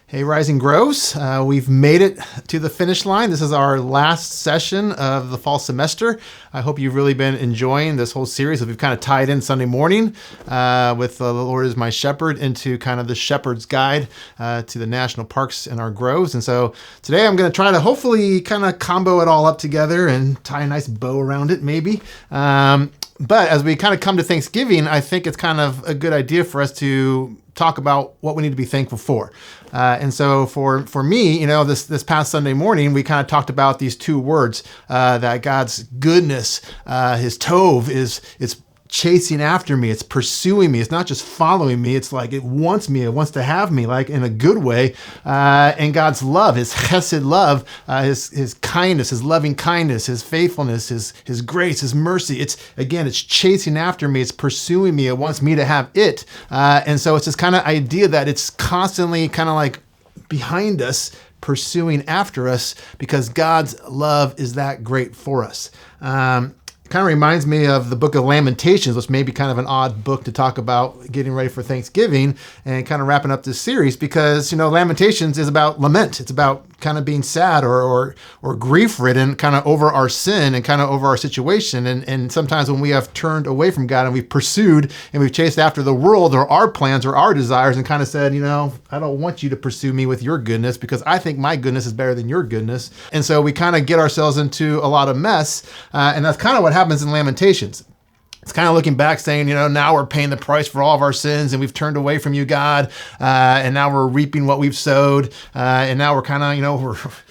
Hey, Rising Groves, we've made it to the finish line. This is our last session of the fall semester. I hope you've really been enjoying this whole series. We've kind of tied in Sunday morning with the Lord is my shepherd into kind of the shepherd's guide to the national parks in our groves. And so today I'm going to try to hopefully kind of combo it all up together and tie a nice bow around it maybe. But as we kind of come to Thanksgiving, I think it's kind of a good idea for us to talk about what we need to be thankful for. And so for me, this past Sunday morning, we kind of talked about these two words, that God's goodness, his tov it's chasing after me. It's pursuing me. It's not just following me. It's like it wants me. It wants to have me, like in a good way. And God's love, his chesed love, his kindness, his loving kindness, his faithfulness, his grace, his mercy. It's chasing after me. It's pursuing me. It wants me to have it. And so it's this kind of idea that it's constantly kind of like behind us, pursuing after us because God's love is that great for us. Kind of reminds me of the book of Lamentations, which may be kind of an odd book to talk about getting ready for Thanksgiving and kind of wrapping up this series because, Lamentations is about lament. It's about kind of being sad or grief-ridden kind of over our sin and kind of over our situation. And sometimes when we have turned away from God and we've pursued and we've chased after the world or our plans or our desires and kind of said, I don't want you to pursue me with your goodness because I think my goodness is better than your goodness. And so we kind of get ourselves into a lot of mess. And that's kind of what happens in Lamentations. It's kind of looking back saying, now we're paying the price for all of our sins and we've turned away from you, God. And now we're reaping what we've sowed. And now we're kind of,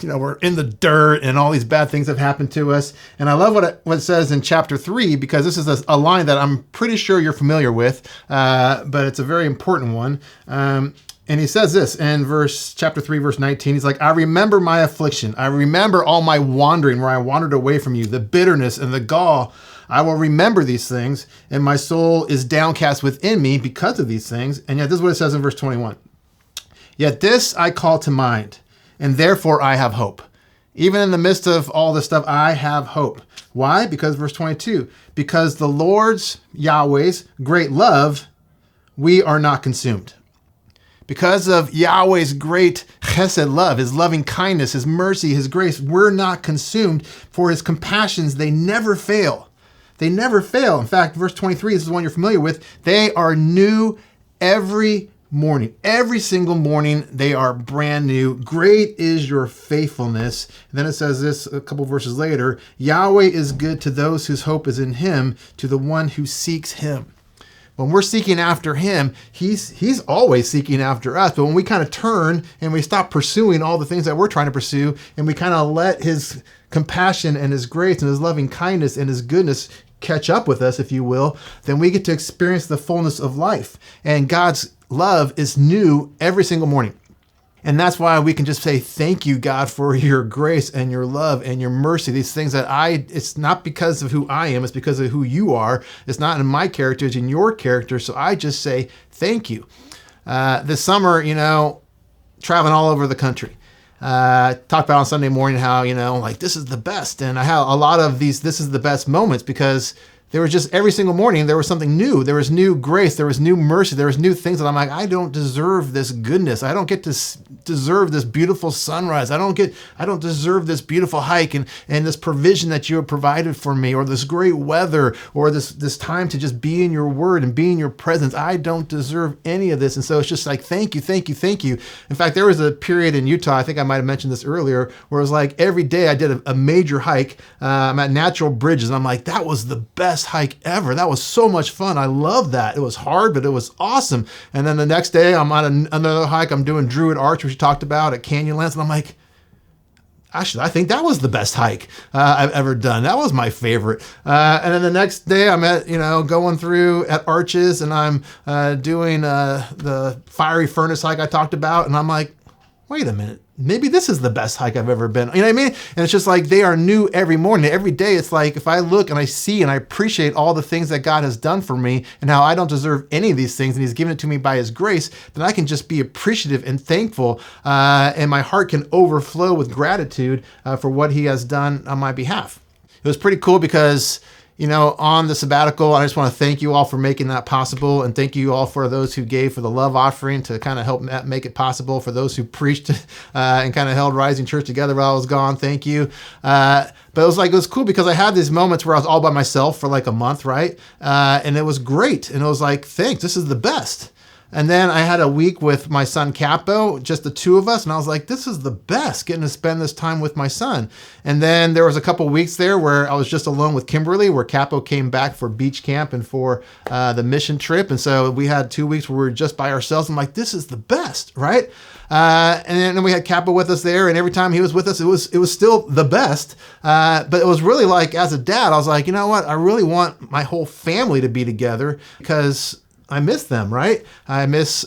we're in the dirt and all these bad things have happened to us. And I love what it says in chapter 3, because this is a line that I'm pretty sure you're familiar with, but it's a very important one. And he says this in chapter 3, verse 19. He's like, I remember my affliction. I remember all my wandering where I wandered away from you, the bitterness and the gall. I will remember these things, and my soul is downcast within me because of these things. And yet this is what it says in verse 21. Yet this I call to mind, and therefore I have hope. Even in the midst of all this stuff, I have hope. Why? Because verse 22, because the Lord's, Yahweh's, great love, we are not consumed. Because of Yahweh's great chesed love, his loving kindness, his mercy, his grace, we're not consumed. For his compassions, they never fail. They never fail. In fact, verse 23, this is the one you're familiar with. They are new every morning. Every single morning, they are brand new. Great is your faithfulness. And then it says this a couple verses later, Yahweh is good to those whose hope is in him, to the one who seeks him. When we're seeking after him, he's always seeking after us. But when we kind of turn and we stop pursuing all the things that we're trying to pursue, and we kind of let his compassion and his grace and his loving kindness and his goodness catch up with us, if you will, then we get to experience the fullness of life. And God's love is new every single morning. And that's why we can just say, thank you, God, for your grace and your love and your mercy. These things that it's not because of who I am, it's because of who you are. It's not in my character, it's in your character. So I just say, thank you. This summer, traveling all over the country. Talked about on Sunday morning how, this is the best. And I have a lot of these, this is the best moments because there was just every single morning, there was something new. There was new grace. There was new mercy. There was new things that I'm like, I don't deserve this goodness. I don't get to deserve this beautiful sunrise. I don't deserve this beautiful hike and this provision that you have provided for me, or this great weather, or this time to just be in your word and be in your presence. I don't deserve any of this. And so it's just like, thank you, thank you, thank you. In fact, there was a period in Utah, I think I might have mentioned this earlier, where it was like every day I did a major hike. I'm at Natural Bridges. And I'm like, that was the best hike ever. That was so much fun. I love that. It was hard, but it was awesome. And then the next day I'm on another hike. I'm doing Druid Arch, which we talked about at Canyonlands. And I'm like, actually, I think that was the best hike I've ever done. That was my favorite. And then the next day I'm going through at Arches and I'm doing the fiery furnace hike I talked about. And I'm like, wait a minute. Maybe this is the best hike I've ever been. You know what I mean? And it's just like they are new every morning. Every day it's like if I look and I see and I appreciate all the things that God has done for me and how I don't deserve any of these things and he's given it to me by his grace, then I can just be appreciative and thankful and my heart can overflow with gratitude for what he has done on my behalf. It was pretty cool because on the sabbatical. I just want to thank you all for making that possible, and thank you all for those who gave for the love offering to kind of help make it possible, for those who preached and kind of held Rising Church together while I was gone. Thank you. But it was cool because I had these moments where I was all by myself for like a month, right? And it was great. And it was like, thanks, this is the best. And then I had a week with my son Capo, just the two of us, and I was like, this is the best, getting to spend this time with my son. And then there was a couple weeks there where I was just alone with Kimberly, where Capo came back for beach camp and for the mission trip. And so we had 2 weeks where we were just by ourselves. I'm like, this is the best, right? And then we had Capo with us there, and every time he was with us, it was still the best. But it was really like, as a dad, I was like, you know what? I really want my whole family to be together because I miss them, right? I miss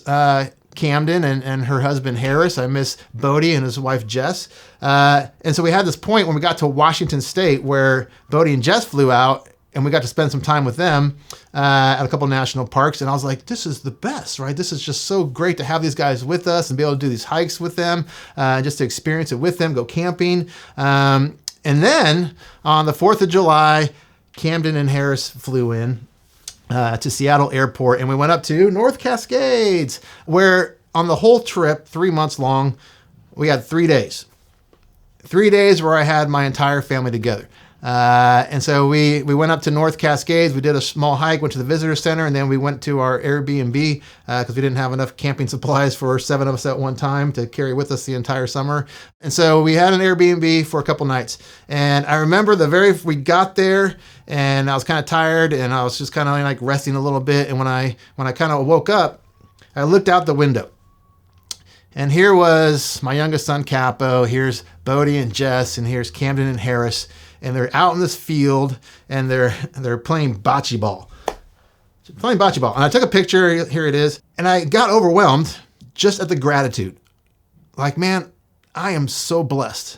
Camden and her husband Harris. I miss Bodie and his wife Jess. And so we had this point when we got to Washington State where Bodie and Jess flew out, and we got to spend some time with them at a couple national parks. And I was like, this is the best, right? This is just so great to have these guys with us and be able to do these hikes with them, just to experience it with them, go camping. And then on the 4th of July, Camden and Harris flew in to Seattle Airport, and we went up to North Cascades, where on the whole trip, 3 months long, we had 3 days. 3 days where I had my entire family together. And so we went up to North Cascades. We did a small hike, went to the visitor center, and then we went to our Airbnb because we didn't have enough camping supplies for 7 of us at one time to carry with us the entire summer. And so we had an Airbnb for a couple nights. And I remember we got there, and I was kind of tired, and I was just kind of like resting a little bit. And when I kind of woke up, I looked out the window. And here was my youngest son, Capo. Here's Bodie and Jess, and here's Camden and Harris. And they're out in this field, and they're playing bocce ball. And I took a picture, here it is, and I got overwhelmed just at the gratitude. Like, man, I am so blessed.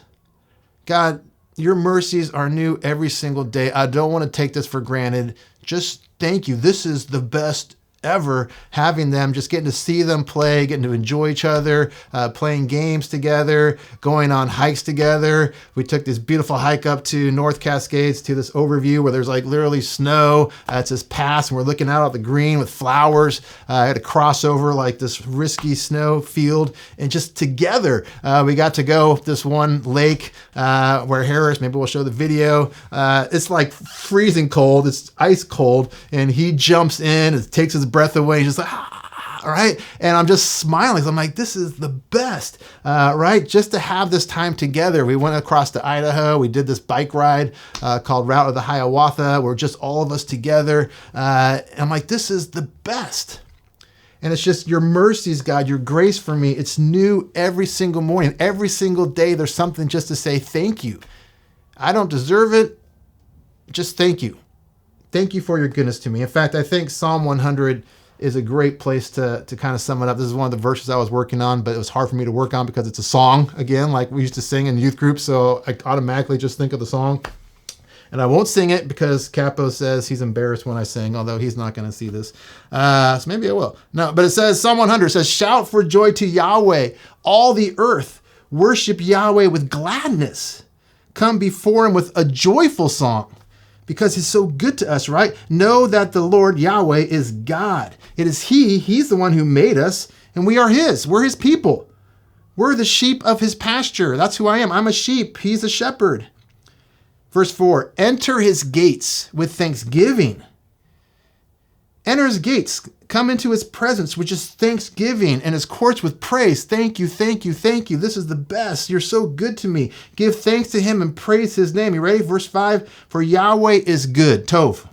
God, your mercies are new every single day. I don't want to take this for granted. Just thank you. This is the best ever, having them, just getting to see them play, getting to enjoy each other, playing games together, going on hikes together. We took this beautiful hike up to North Cascades to this overview where there's like literally snow. It's this pass, and we're looking out at the green with flowers. I had to cross over like this risky snow field, and just together we got to go this one lake where Harris, maybe we'll show the video. It's like freezing cold. It's ice cold, and he jumps in and takes his breath away. He's just like, all right. And I'm just smiling. I'm like, this is the best, right? Just to have this time together. We went across to Idaho. We did this bike ride called Route of the Hiawatha. We're just all of us together. And I'm like, this is the best. And it's just your mercies, God, your grace for me. It's new every single morning. Every single day, there's something just to say thank you. I don't deserve it. Just thank you. Thank you for your goodness to me. In fact, I think Psalm 100 is a great place to kind of sum it up. This is one of the verses I was working on, but it was hard for me to work on because it's a song, again, like we used to sing in youth groups, so I automatically just think of the song. And I won't sing it because Capo says he's embarrassed when I sing, although he's not going to see this. So maybe I will. No, but it says, Psalm 100 says, shout for joy to Yahweh, all the earth. Worship Yahweh with gladness. Come before him with a joyful song. Because he's so good to us, right? Know that the Lord Yahweh is God. It is he's the one who made us, and we are his. We're his people. We're the sheep of his pasture. That's who I am. I'm a sheep. He's a shepherd. Verse 4, enter his gates with thanksgiving. Enter his gates. Come into his presence, which is thanksgiving, and his courts with praise. Thank you, thank you, thank you. This is the best. You're so good to me. Give thanks to him and praise his name. You ready? Verse 5, for Yahweh is good. Tov.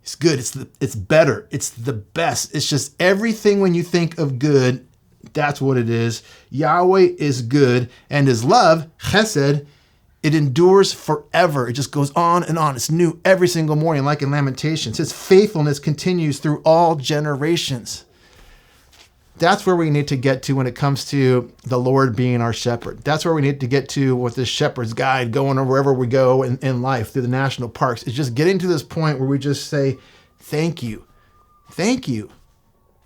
It's good. It's better. It's the best. It's just everything when you think of good, that's what it is. Yahweh is good, and his love, chesed, it endures forever. It just goes on and on. It's new every single morning, like in Lamentations. His faithfulness continues through all generations. That's where we need to get to when it comes to the Lord being our shepherd. That's where we need to get to with this shepherd's guide, going wherever we go in life, through the national parks. It's just getting to this point where we just say, thank you, thank you,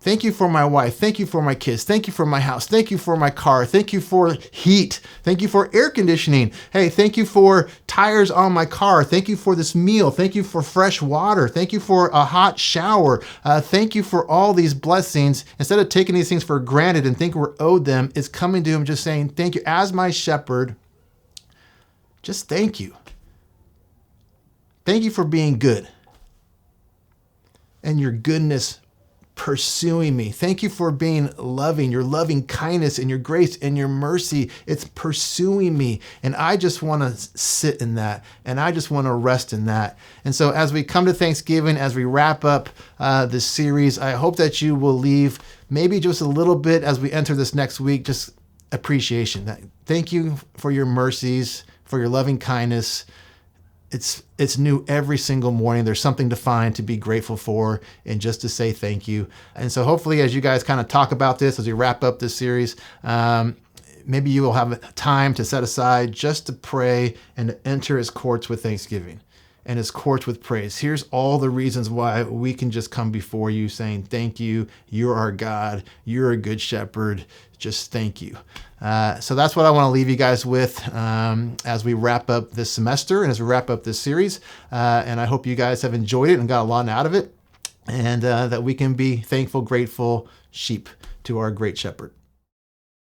Thank you for my wife. Thank you for my kids. Thank you for my house. Thank you for my car. Thank you for heat. Thank you for air conditioning. Hey, thank you for tires on my car. Thank you for this meal. Thank you for fresh water. Thank you for a hot shower. Thank you for all these blessings. Instead of taking these things for granted and think we're owed them, it's coming to him just saying, thank you. As my shepherd, just thank you. Thank you for being good and your goodness pursuing me. Thank you for being loving, your loving kindness and your grace and your mercy. It's pursuing me. And I just want to sit in that. And I just want to rest in that. And so as we come to Thanksgiving, as we wrap up this series, I hope that you will leave maybe just a little bit as we enter this next week, just appreciation. Thank you for your mercies, for your loving kindness. It's new every single morning. There's something to find to be grateful for and just to say thank you. And so hopefully as you guys kind of talk about this, as we wrap up this series, maybe you will have time to set aside just to pray and to enter his courts with thanksgiving and his courts with praise. Here's all the reasons why we can just come before you saying, thank you. You're our God. You're a good shepherd. Just thank you. So that's what I want to leave you guys with as we wrap up this semester and as we wrap up this series. And I hope you guys have enjoyed it and got a lot out of it, and that we can be thankful, grateful sheep to our great shepherd.